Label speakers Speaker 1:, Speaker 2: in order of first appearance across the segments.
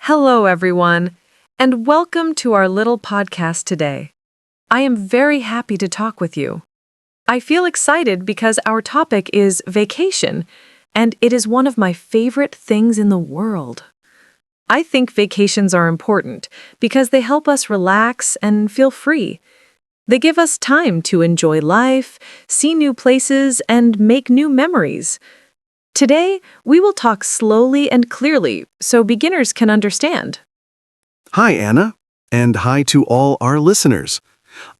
Speaker 1: Hello, everyone, and welcome to our little podcast today. I am very happy to talk with you. I feel excited because our topic is vacation, and it is one of my favorite things in the world. I think vacations are important because they help us relax and feel free. They give us time to enjoy life, see new places, and make new memories. Today, we will talk slowly and clearly so beginners can understand.
Speaker 2: Hi, Anna, and hi to all our listeners.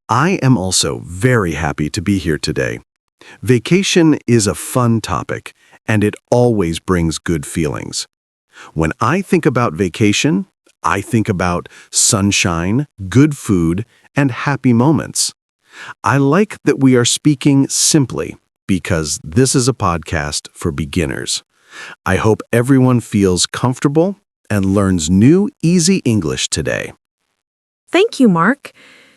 Speaker 2: I am also very happy to be here today. Vacation is a fun topic, and it always brings good feelings. When I think about vacation, I think about sunshine, good food, and happy moments. I like that we are speaking simply because this is a podcast for beginners. I hope everyone feels comfortable and learns new, easy English today.
Speaker 1: Thank you, Mark.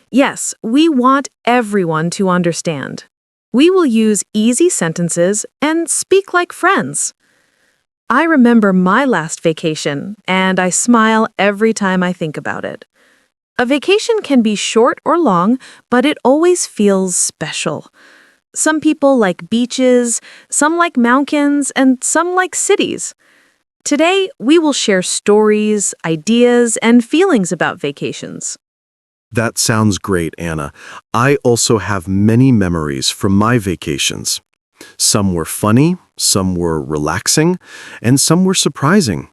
Speaker 1: Yes, we want everyone to understand. We will use easy sentences and speak like friends. I remember my last vacation, and I smile every time I think about it. A vacation can be short or long, but it always feels special. Some people like beaches, some like mountains, and some like cities. Today, we will share stories, ideas, and feelings about vacations.
Speaker 2: That sounds great, Anna. I also have many memories from my vacations. Some were funny, some were relaxing, and some were surprising.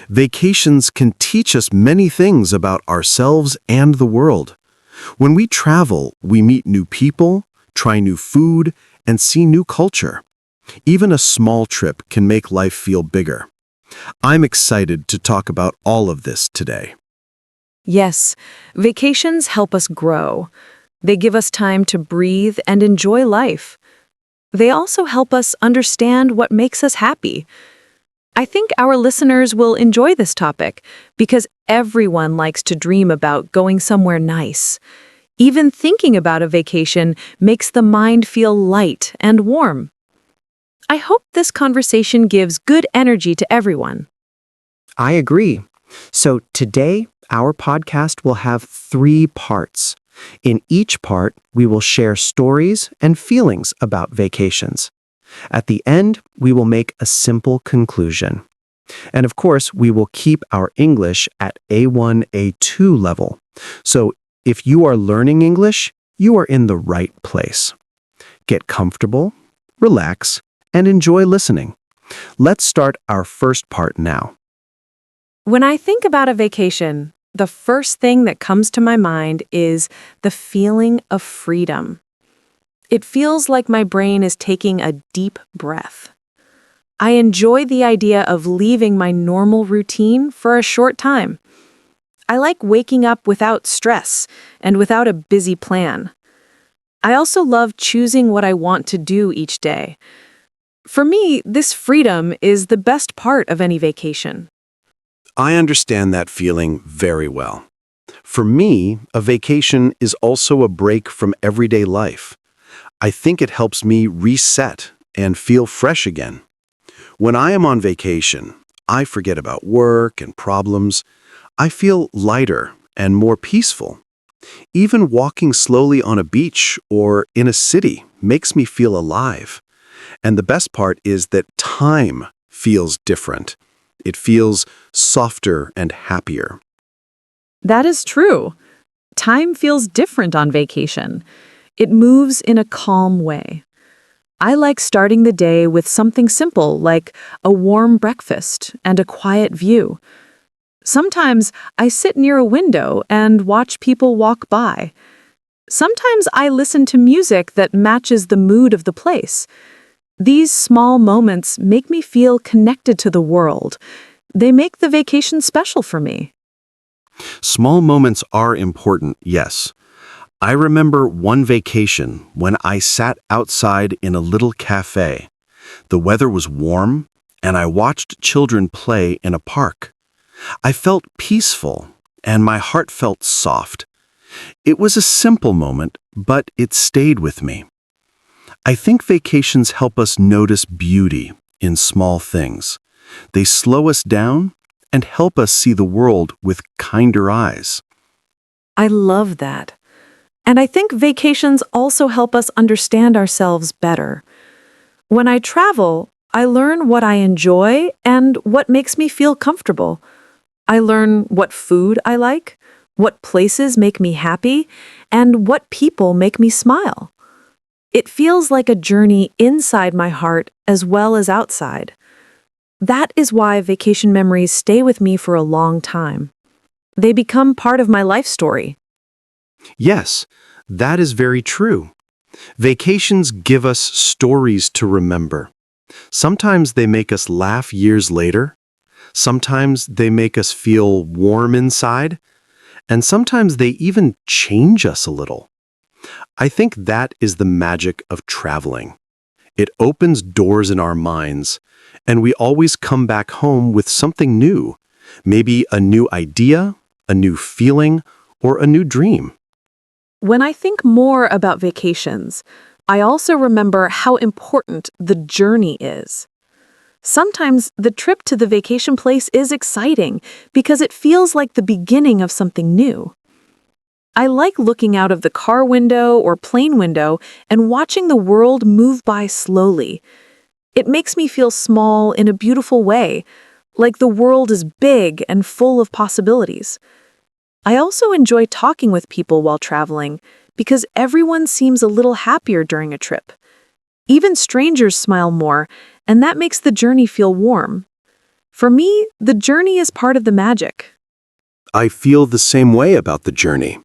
Speaker 2: Vacations can teach us many things about ourselves and the world. When we travel, we meet new people, try new food, and see new culture. Even a small trip can make life feel bigger. I'm excited to talk about all of this today.
Speaker 1: Yes, vacations help us grow. They give us time to breathe and enjoy life. They also help us understand what makes us happy. I think our listeners will enjoy this topic because everyone likes to dream about going somewhere nice. Even thinking about a vacation makes the mind feel light and warm. I hope this conversation gives good energy to everyone.
Speaker 3: I agree. So today, our podcast will have 3 parts. In each part, we will share stories and feelings about vacations. At the end, we will make a simple conclusion. And of course, we will keep our English at A1, A2 level. So if you are learning English, you are in the right place. Get comfortable, relax, and enjoy listening. Let's start our first part now.
Speaker 1: When I think about a vacation, the first thing that comes to my mind is the feeling of freedom. It feels like my brain is taking a deep breath. I enjoy the idea of leaving my normal routine for a short time. I like waking up without stress and without a busy plan. I also love choosing what I want to do each day. For me, this freedom is the best part of any vacation.
Speaker 2: I understand that feeling very well. For me, a vacation is also a break from everyday life. I think it helps me reset and feel fresh again. When I am on vacation, I forget about work and problems. I feel lighter and more peaceful. Even walking slowly on a beach or in a city makes me feel alive. And the best part is that time feels different. It feels softer and happier.
Speaker 1: That is true. Time feels different on vacation. It moves in a calm way. I like starting the day with something simple like a warm breakfast and a quiet view. Sometimes I sit near a window and watch people walk by. Sometimes I listen to music that matches the mood of the place. These small moments make me feel connected to the world. They make the vacation special for me.
Speaker 2: Small moments are important, yes. I remember one vacation when I sat outside in a little cafe. The weather was warm, and I watched children play in a park. I felt peaceful, and my heart felt soft. It was a simple moment, but it stayed with me. I think vacations help us notice beauty in small things. They slow us down and help us see the world with kinder eyes.
Speaker 1: I love that. And I think vacations also help us understand ourselves better. When I travel, I learn what I enjoy and what makes me feel comfortable. I learn what food I like, what places make me happy, and what people make me smile. It feels like a journey inside my heart as well as outside. That is why vacation memories stay with me for a long time. They become part of my life story.
Speaker 2: Yes, that is very true. Vacations give us stories to remember. Sometimes they make us laugh years later. Sometimes they make us feel warm inside. And sometimes they even change us a little. I think that is the magic of traveling. It opens doors in our minds, and we always come back home with something new, maybe a new idea, a new feeling, or a new dream.
Speaker 1: When I think more about vacations, I also remember how important the journey is. Sometimes the trip to the vacation place is exciting because it feels like the beginning of something new. I like looking out of the car window or plane window and watching the world move by slowly. It makes me feel small in a beautiful way, like the world is big and full of possibilities. I also enjoy talking with people while traveling because everyone seems a little happier during a trip. Even strangers smile more, and that makes the journey feel warm. For me, the journey is part of the magic.
Speaker 2: I feel the same way about the journey.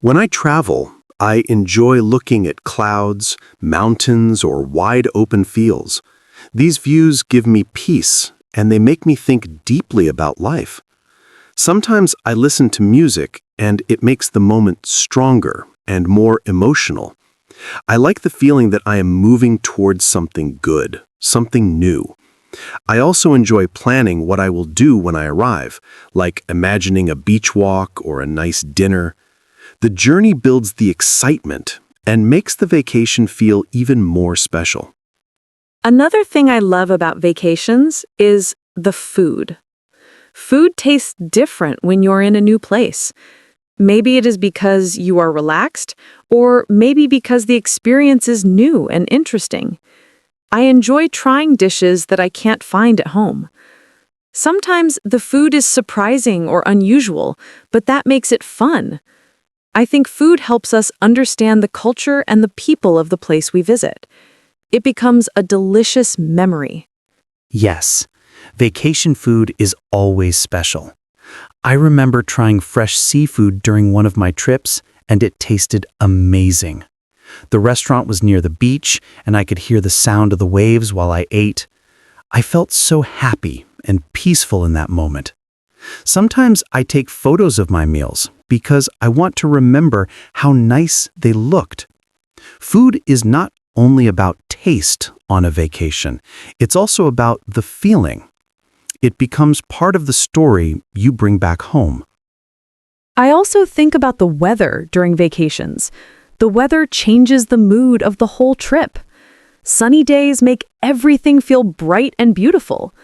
Speaker 2: When I travel, I enjoy looking at clouds, mountains, or wide open fields. These views give me peace, and they make me think deeply about life. Sometimes I listen to music, and it makes the moment stronger and more emotional. I like the feeling that I am moving towards something good, something new. I also enjoy planning what I will do when I arrive, like imagining a beach walk or a nice dinner. The journey builds the excitement and makes the vacation feel even more special.
Speaker 1: Another thing I love about vacations is the food. Food tastes different when you're in a new place. Maybe it is because you are relaxed, or maybe because the experience is new and interesting. I enjoy trying dishes that I can't find at home. Sometimes the food is surprising or unusual, but that makes it fun. I think food helps us understand the culture and the people of the place we visit. It becomes a delicious memory.
Speaker 4: Yes, vacation food is always special. I remember trying fresh seafood during one of my trips, and it tasted amazing. The restaurant was near the beach, and I could hear the sound of the waves while I ate. I felt so happy and peaceful in that moment. Sometimes I take photos of my meals because I want to remember how nice they looked. Food is not only about taste on a vacation, it's also about the feeling. It becomes part of the story you bring back home.
Speaker 1: I also think about the weather during vacations. The weather changes the mood of the whole trip. Sunny days make everything feel bright and beautiful.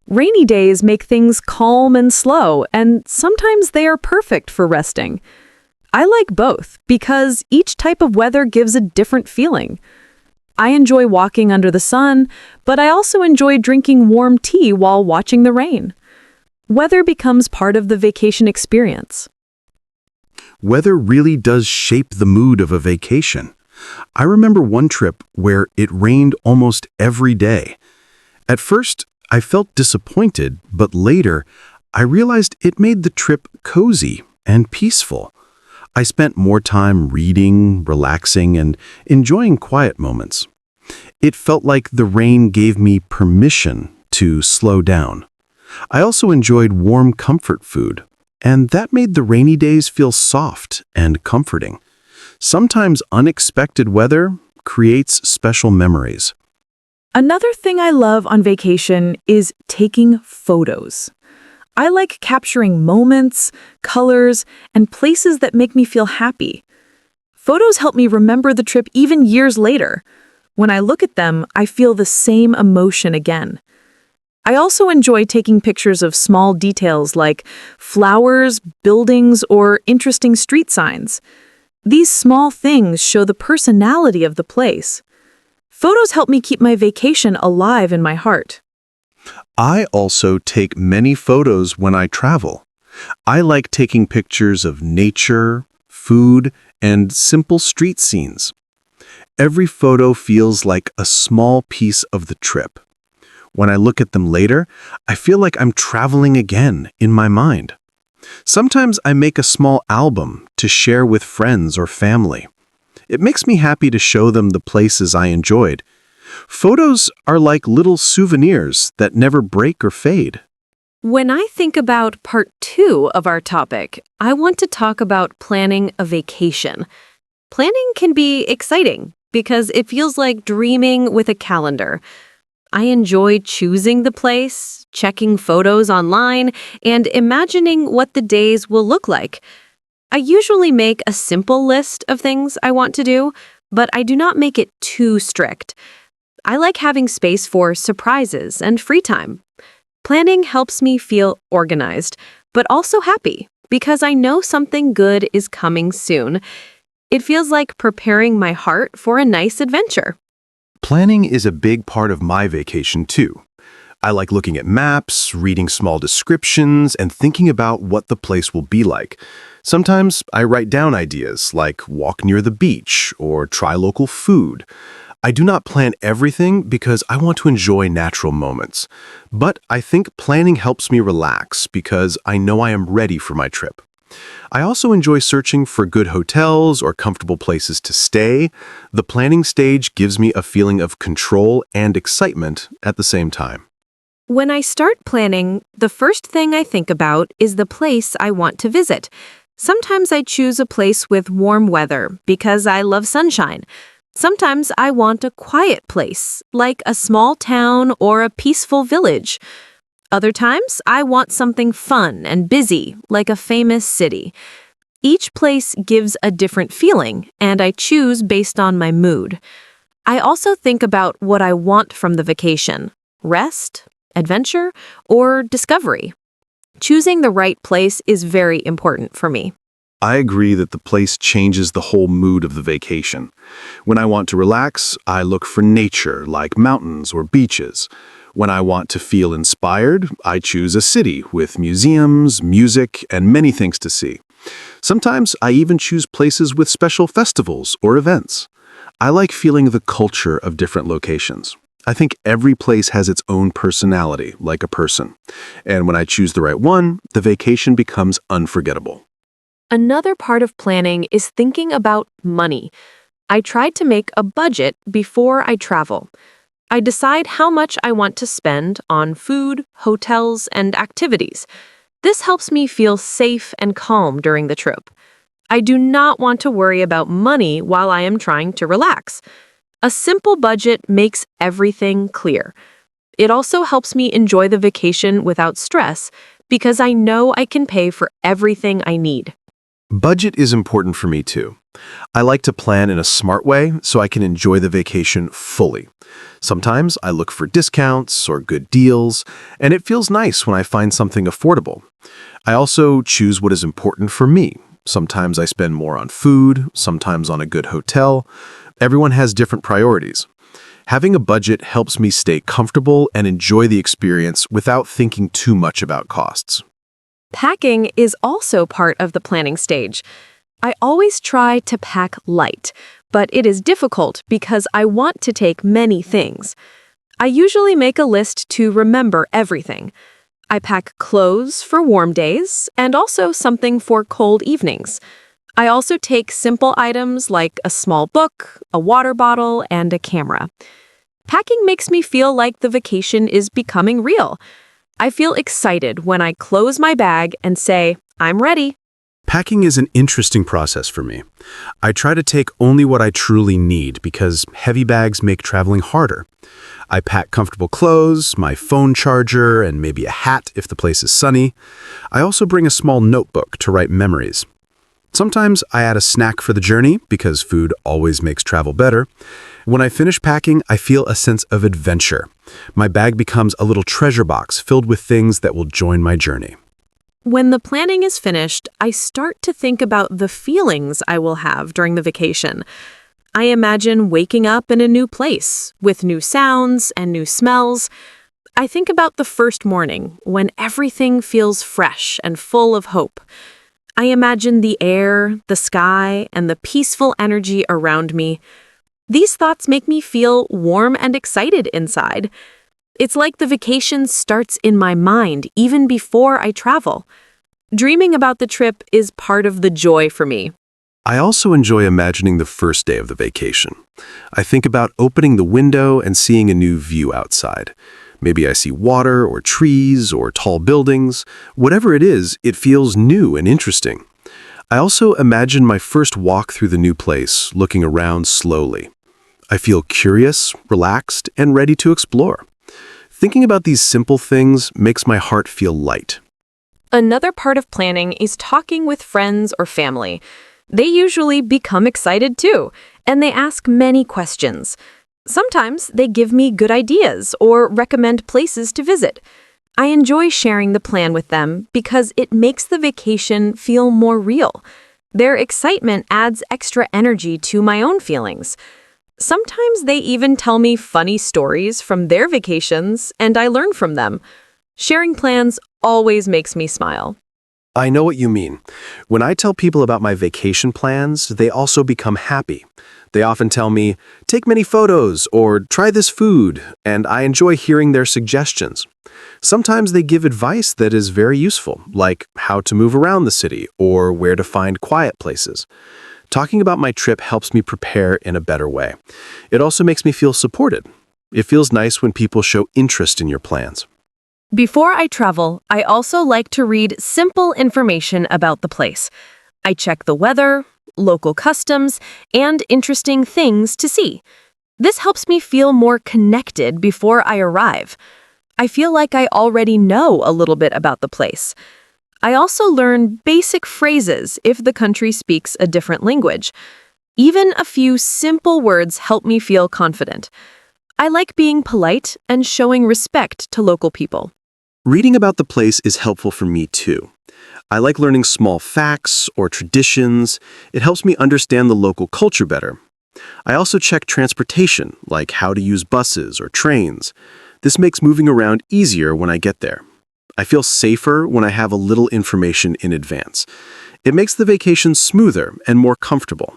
Speaker 1: Rainy days make things calm and slow, and sometimes they are perfect for resting. I like both because each type of weather gives a different feeling. I enjoy walking under the sun, but I also enjoy drinking warm tea while watching the rain. Weather becomes part of the vacation experience.
Speaker 2: Weather really does shape the mood of a vacation. I remember one trip where it rained almost every day. At first, I felt disappointed, but later, I realized it made the trip cozy and peaceful. I spent more time reading, relaxing, and enjoying quiet moments. It felt like the rain gave me permission to slow down. I also enjoyed warm comfort food, and that made the rainy days feel soft and comforting. Sometimes unexpected weather creates special memories.
Speaker 1: Another thing I love on vacation is taking photos. I like capturing moments, colors, and places that make me feel happy. Photos help me remember the trip even years later. When I look at them, I feel the same emotion again. I also enjoy taking pictures of small details like flowers, buildings, or interesting street signs. These small things show the personality of the place. Photos help me keep my vacation alive in my heart.
Speaker 2: I also take many photos when I travel. I like taking pictures of nature, food, and simple street scenes. Every photo feels like a small piece of the trip. When I look at them later, I feel like I'm traveling again in my mind. Sometimes I make a small album to share with friends or family. It makes me happy to show them the places I enjoyed. Photos are like little souvenirs that never break or fade.
Speaker 1: When I think about part 2 of our topic, I want to talk about planning a vacation. Planning can be exciting because it feels like dreaming with a calendar. I enjoy choosing the place, checking photos online, and imagining what the days will look like. I usually make a simple list of things I want to do, but I do not make it too strict. I like having space for surprises and free time. Planning helps me feel organized, but also happy, because I know something good is coming soon. It feels like preparing my heart for a nice adventure.
Speaker 2: Planning is a big part of my vacation, too. I like looking at maps, reading small descriptions, and thinking about what the place will be like. Sometimes I write down ideas like walk near the beach or try local food. I do not plan everything because I want to enjoy natural moments. But I think planning helps me relax because I know I am ready for my trip. I also enjoy searching for good hotels or comfortable places to stay. The planning stage gives me a feeling of control and excitement at the same time.
Speaker 1: When I start planning, the first thing I think about is the place I want to visit. Sometimes I choose a place with warm weather because I love sunshine. Sometimes I want a quiet place, like a small town or a peaceful village. Other times, I want something fun and busy, like a famous city. Each place gives a different feeling, and I choose based on my mood. I also think about what I want from the vacation: rest, adventure, or discovery. Choosing the right place is very important for me.
Speaker 2: I agree that the place changes the whole mood of the vacation. When I want to relax, I look for nature, like mountains or beaches. When I want to feel inspired, I choose a city with museums, music, and many things to see. Sometimes I even choose places with special festivals or events. I like feeling the culture of different locations. I think every place has its own personality, like a person. And when I choose the right one, the vacation becomes unforgettable.
Speaker 1: Another part of planning is thinking about money. I try to make a budget before I travel. I decide how much I want to spend on food, hotels, and activities. This helps me feel safe and calm during the trip. I do not want to worry about money while I am trying to relax. A simple budget makes everything clear. It also helps me enjoy the vacation without stress because I know I can pay for everything I need.
Speaker 2: Budget is important for me too. I like to plan in a smart way so I can enjoy the vacation fully. Sometimes I look for discounts or good deals, and it feels nice when I find something affordable. I also choose what is important for me. Sometimes I spend more on food, sometimes on a good hotel. Everyone has different priorities. Having a budget helps me stay comfortable and enjoy the experience without thinking too much about costs.
Speaker 1: Packing is also part of the planning stage. I always try to pack light, but it is difficult because I want to take many things. I usually make a list to remember everything. I pack clothes for warm days and also something for cold evenings. I also take simple items like a small book, a water bottle, and a camera. Packing makes me feel like the vacation is becoming real. I feel excited when I close my bag and say, I'm ready.
Speaker 2: Packing is an interesting process for me. I try to take only what I truly need because heavy bags make traveling harder. I pack comfortable clothes, my phone charger, and maybe a hat if the place is sunny. I also bring a small notebook to write memories. Sometimes I add a snack for the journey because food always makes travel better. When I finish packing, I feel a sense of adventure. My bag becomes a little treasure box filled with things that will join my journey.
Speaker 1: When the planning is finished, I start to think about the feelings I will have during the vacation. I imagine waking up in a new place with new sounds and new smells. I think about the first morning when everything feels fresh and full of hope. I imagine the air, the sky, and the peaceful energy around me. These thoughts make me feel warm and excited inside. It's like the vacation starts in my mind even before I travel. Dreaming about the trip is part of the joy for me.
Speaker 2: I also enjoy imagining the first day of the vacation. I think about opening the window and seeing a new view outside. Maybe I see water or trees or tall buildings. Whatever it is, it feels new and interesting. I also imagine my first walk through the new place, looking around slowly. I feel curious, relaxed, and ready to explore. Thinking about these simple things makes my heart feel light.
Speaker 1: Another part of planning is talking with friends or family. They usually become excited too, and they ask many questions. Sometimes they give me good ideas or recommend places to visit. I enjoy sharing the plan with them because it makes the vacation feel more real. Their excitement adds extra energy to my own feelings. Sometimes they even tell me funny stories from their vacations, and I learn from them. Sharing plans always makes me smile.
Speaker 2: I know what you mean. When I tell people about my vacation plans, they also become happy. They often tell me, take many photos or try this food, and I enjoy hearing their suggestions. Sometimes they give advice that is very useful, like how to move around the city or where to find quiet places. Talking about my trip helps me prepare in a better way. It also makes me feel supported. It feels nice when people show interest in your plans.
Speaker 1: Before I travel, I also like to read simple information about the place. I check the weather, local customs, and interesting things to see. This helps me feel more connected before I arrive. I feel like I already know a little bit about the place. I also learn basic phrases if the country speaks a different language. Even a few simple words help me feel confident. I like being polite and showing respect to local people.
Speaker 2: Reading about the place is helpful for me too. I like learning small facts or traditions. It helps me understand the local culture better. I also check transportation, like how to use buses or trains. This makes moving around easier when I get there. I feel safer when I have a little information in advance. It makes the vacation smoother and more comfortable.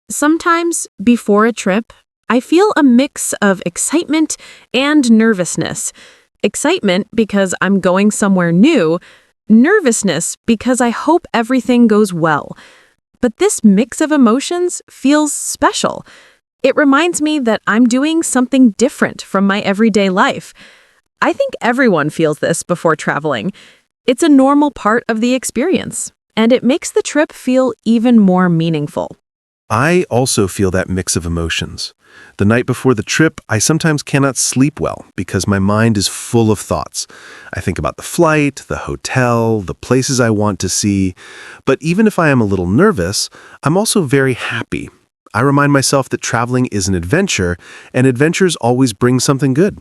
Speaker 1: Sometimes, before a trip, I feel a mix of excitement and nervousness. Excitement because I'm going somewhere new, nervousness because I hope everything goes well. But this mix of emotions feels special. It reminds me that I'm doing something different from my everyday life. I think everyone feels this before traveling. It's a normal part of the experience, and it makes the trip feel even more meaningful.
Speaker 2: I also feel that mix of emotions. The night before the trip, I sometimes cannot sleep well because my mind is full of thoughts. I think about the flight, the hotel, the places I want to see. But even if I am a little nervous, I'm also very happy. I remind myself that traveling is an adventure, and adventures always bring something good.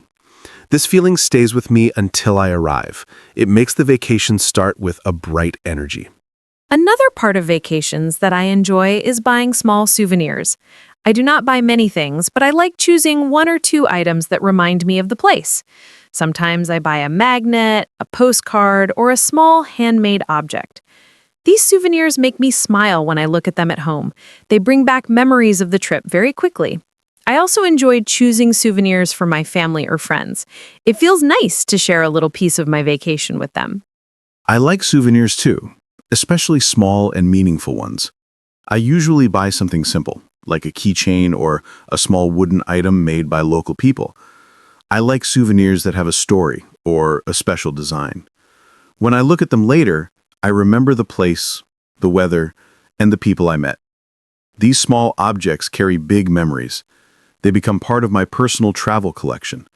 Speaker 2: This feeling stays with me until I arrive. It makes the vacation start with a bright energy.
Speaker 1: Another part of vacations that I enjoy is buying small souvenirs. I do not buy many things, but I like choosing one or two items that remind me of the place. Sometimes I buy a magnet, a postcard, or a small handmade object. These souvenirs make me smile when I look at them at home. They bring back memories of the trip very quickly. I also enjoy choosing souvenirs for my family or friends. It feels nice to share a little piece of my vacation with them.
Speaker 5: I like souvenirs too, especially small and meaningful ones. I usually buy something simple, like a keychain or a small wooden item made by local people. I like souvenirs that have a story or a special design. When I look at them later, I remember the place, the weather, and the people I met. These small objects carry big memories. They become part of my personal travel collection.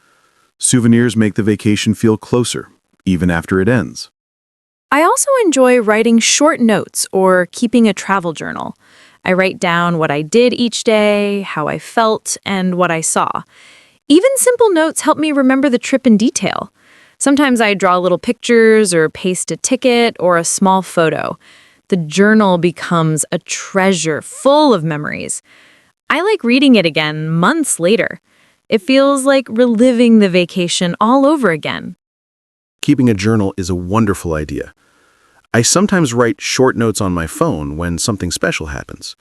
Speaker 5: Souvenirs make the vacation feel closer, even after it ends.
Speaker 6: I also enjoy writing short notes or keeping a travel journal. I write down what I did each day, how I felt, and what I saw. Even simple notes help me remember the trip in detail. Sometimes I draw little pictures or paste a ticket or a small photo. The journal becomes a treasure full of memories. I like reading it again months later. It feels like reliving the vacation all over again.
Speaker 2: Keeping a journal is a wonderful idea. I sometimes write short notes on my phone when something special happens.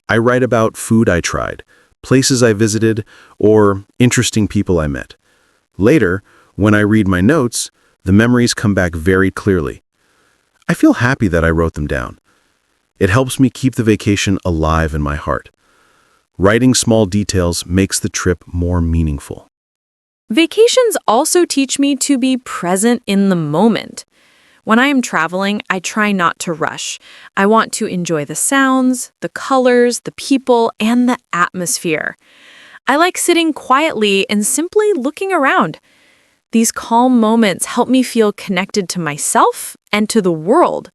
Speaker 2: I write about food I tried, places I visited, or interesting people I met. Later, when I read my notes, the memories come back very clearly. I feel happy that I wrote them down. It helps me keep the vacation alive in my heart. Writing small details makes the trip more meaningful.
Speaker 6: Vacations also teach me to be present in the moment. When I am traveling, I try not to rush. I want to enjoy the sounds, the colors, the people, and the atmosphere. I like sitting quietly and simply looking around. These calm moments help me feel connected to myself and to the world.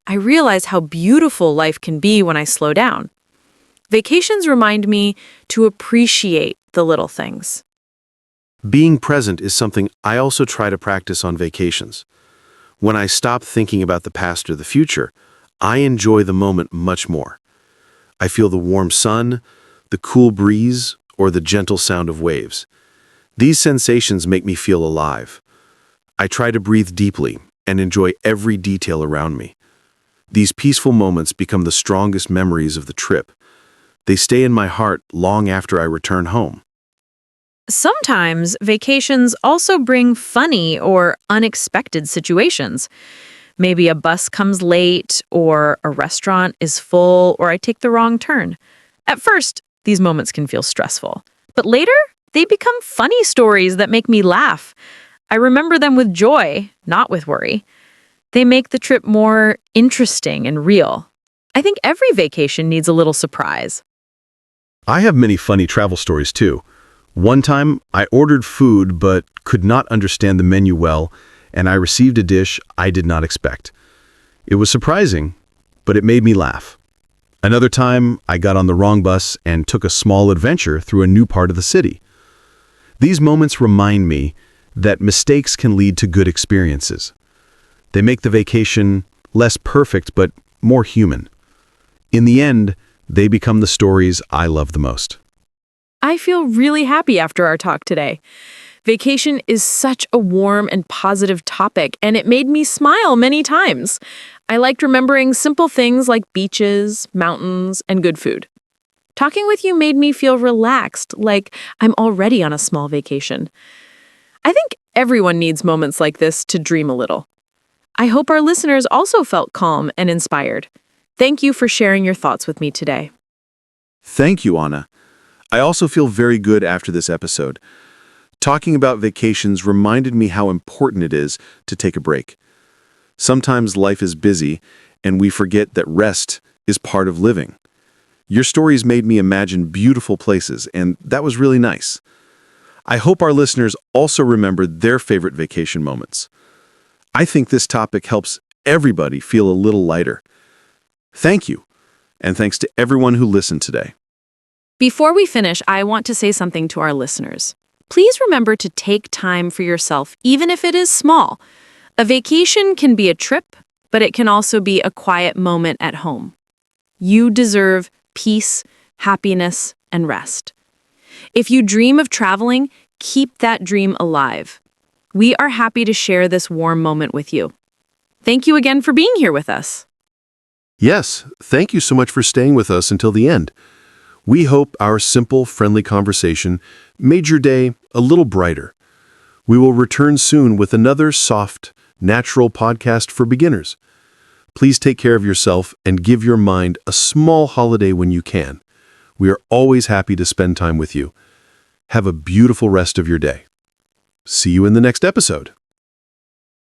Speaker 6: I realize how beautiful life can be when I slow down. Vacations remind me to appreciate the little things.
Speaker 2: Being present is something I also try to practice on vacations. When I stop thinking about the past or the future, I enjoy the moment much more. I feel the warm sun, the cool breeze, or the gentle sound of waves. These sensations make me feel alive. I try to breathe deeply and enjoy every detail around me. These peaceful moments become the strongest memories of the trip. They stay in my heart long after I return home.
Speaker 6: Sometimes vacations also bring funny or unexpected situations. Maybe a bus comes late, or a restaurant is full, or I take the wrong turn. At first, these moments can feel stressful, but later, they become funny stories that make me laugh. I remember them with joy, not with worry. They make the trip more interesting and real. I think every vacation needs a little surprise.
Speaker 2: I have many funny travel stories too. One time, I ordered food but could not understand the menu well, and I received a dish I did not expect. It was surprising, but it made me laugh. Another time, I got on the wrong bus and took a small adventure through a new part of the city. These moments remind me that mistakes can lead to good experiences. They make the vacation less perfect but more human. In the end, they become the stories I love the most.
Speaker 6: I feel really happy after our talk today. Vacation is such a warm and positive topic, and it made me smile many times. I liked remembering simple things like beaches, mountains, and good food. Talking with you made me feel relaxed, like I'm already on a small vacation. I think everyone needs moments like this to dream a little. I hope our listeners also felt calm and inspired. Thank you for sharing your thoughts with me today.
Speaker 5: Thank you, Anna. I also feel very good after this episode. Talking about vacations reminded me how important it is to take a break. Sometimes life is busy, and we forget that rest is part of living. Your stories made me imagine beautiful places, and that was really nice. I hope our listeners also remembered their favorite vacation moments. I think this topic helps everybody feel a little lighter. Thank you, and thanks to everyone who listened today.
Speaker 6: Before we finish, I want to say something to our listeners. Please remember to take time for yourself, even if it is small. A vacation can be a trip, but it can also be a quiet moment at home. You deserve peace, happiness, and rest. If you dream of traveling, keep that dream alive. We are happy to share this warm moment with you. Thank you again for being here with us.
Speaker 2: Yes, thank you so much for staying with us until the end. We hope our simple, friendly conversation made your day a little brighter. We will return soon with another soft, natural podcast for beginners. Please take care of yourself and give your mind a small holiday when you can. We are always happy to spend time with you. Have a beautiful rest of your day. See you in the next episode.